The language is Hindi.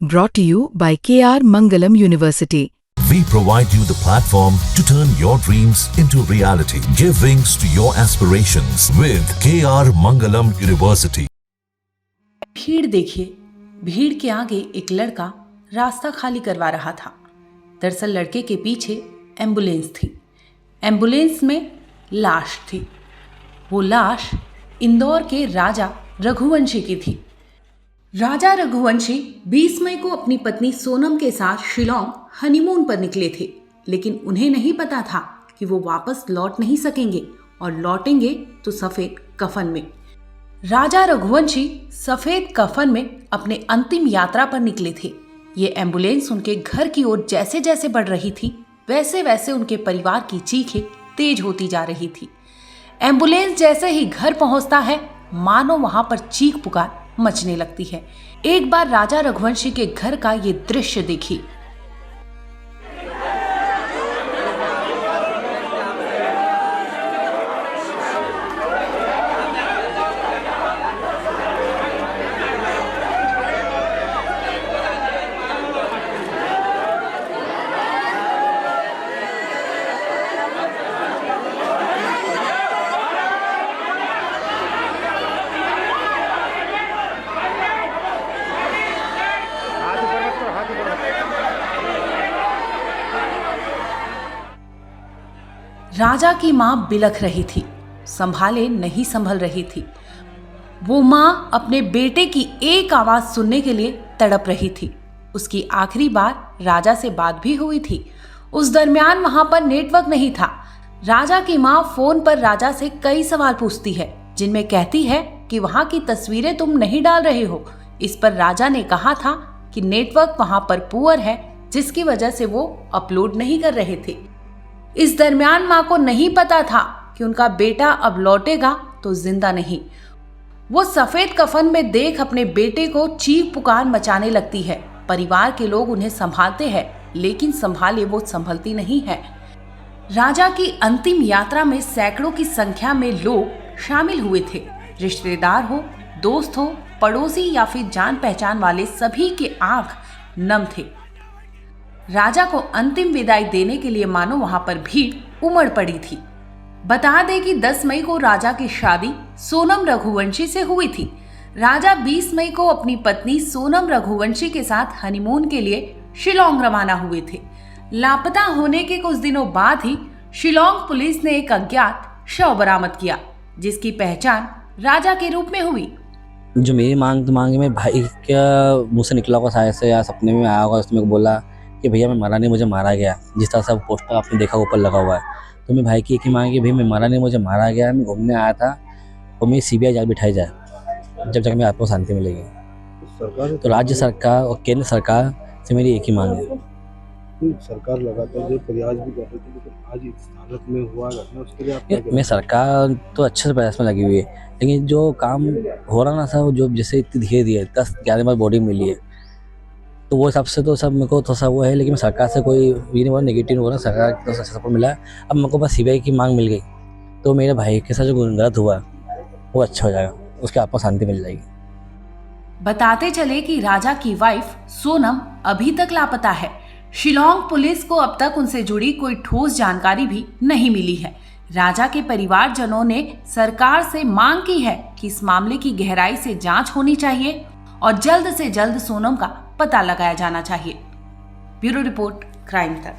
Brought to you by KR Mangalam University. We provide you the platform to turn your dreams into reality. Give wings to your aspirations with KR Mangalam University. भीड़ देखिए, भीड़ के आगे एक लड़का रास्ता खाली करवा रहा था। दरअसल लड़के के पीछे एम्बुलेंस थी। एम्बुलेंस में लाश थी। वो लाश इंदौर के राजा रघुवंशी की थी। राजा रघुवंशी 20 मई को अपनी पत्नी सोनम के साथ शिलोंग हनीमून पर निकले थे, लेकिन उन्हें नहीं पता था कि वो वापस लौट नहीं सकेंगे और लौटेंगे तो सफेद कफन में। राजा रघुवंशी सफेद कफन में अपने अंतिम यात्रा पर निकले थे। ये एम्बुलेंस उनके घर की ओर जैसे जैसे बढ़ रही थी, वैसे वैसे उनके परिवार की चीखें तेज होती जा रही थी। एम्बुलेंस जैसे ही घर पहुंचता है, मानो वहां पर चीख पुकार मचने लगती है। एक बार राजा रघुवंशी के घर का ये दृश्य देखिए। राजा की मां बिलख रही थी, संभाले नहीं संभल रही थी। वो मां अपने बेटे की एक आवाज सुनने के लिए तड़प रही थी। उसकी आखिरी बार राजा से बात भी हुई थी। उस दरमियान वहां पर नेटवर्क नहीं था। राजा की मां फोन पर राजा से कई सवाल पूछती है, जिनमें कहती है कि वहां की तस्वीरें तुम नहीं डाल रहे हो। इस पर राजा ने कहा था कि नेटवर्क वहां पर पुअर है, जिसकी वजह से वो अपलोड नहीं कर रहे थे। इस दरमियान मां को नहीं पता था कि उनका बेटा अब लौटेगा तो जिंदा नहीं। वो सफेद कफन में देख अपने बेटे को चीख पुकार मचाने लगती है। परिवार के लोग उन्हें संभालते हैं, लेकिन संभाले वो संभलती नहीं है। राजा की अंतिम यात्रा में सैकड़ों की संख्या में लोग शामिल हुए थे। रिश्तेदार हो, दोस्त हो, पड़ोसी या फिर जान पहचान वाले, सभी के आंख नम थे। राजा को अंतिम विदाई देने के लिए मानो वहां पर भीड़ उमड़ पड़ी थी। बता दें कि 10 मई को राजा की शादी सोनम रघुवंशी से हुई थी। राजा 20 मई को अपनी पत्नी सोनम रघुवंशी के साथ हनीमून के लिए शिलोंग रवाना हुए थे। लापता होने के कुछ दिनों बाद ही शिलोंग पुलिस ने एक अज्ञात शव बरामद किया, जिसकी पहचान राजा के रूप में हुई। जो मेरी मांग मेरे भाई का मुंह से निकला होगा, शायद से या सपने में आया होगा। उसने बोला कि भैया मैं मरा नहीं, मुझे मारा गया। जिस तरह से पोस्टर आपने देखा ऊपर लगा हुआ है, तो मेरे भाई की एक ही मांग है कि भैया मैं मरा नहीं, मुझे मारा गया। मैं घूमने आया था और मेरी CBI जाल बिठाई जाए, जब तक मेरे आत्मा शांति मिलेगी। तो राज्य सरकार और केंद्र सरकार से मेरी एक ही मांग है। सरकार लगातार जो प्रयास भी कर रही थी, लेकिन आज इस हालत में हुआ घटना, उसके लिए आप मैं सरकार तो अच्छे से प्रयास में लगी हुई है, लेकिन जो काम हो रहा ना सर, जो जैसे इतनी धीरे धीरे 10-11 बार बॉडी मिली है, तो वो हिसाब से तो सब मेरे को थोड़ा सा वो है। लेकिन सरकार से कोई ये नहीं बोला, नेगेटिव हो रहा, सरकार की तो सपोर्ट मिला है। अब मेरे को बस CBI की मांग मिल गई, तो मेरे भाई के साथ जो गलत हुआ वो अच्छा हो जाएगा, उसके आत्मा शांति मिल जाएगी। बताते चले कि राजा की वाइफ सोनम अभी तक लापता है। शिलोंग पुलिस को अब तक उनसे जुड़ी कोई ठोस जानकारी भी नहीं मिली है। राजा के परिवारजनों ने सरकार से मांग की है कि इस मामले की गहराई से जांच होनी चाहिए और जल्द से जल्द सोनम का पता लगाया जाना चाहिए। ब्यूरो रिपोर्ट, क्राइम तक।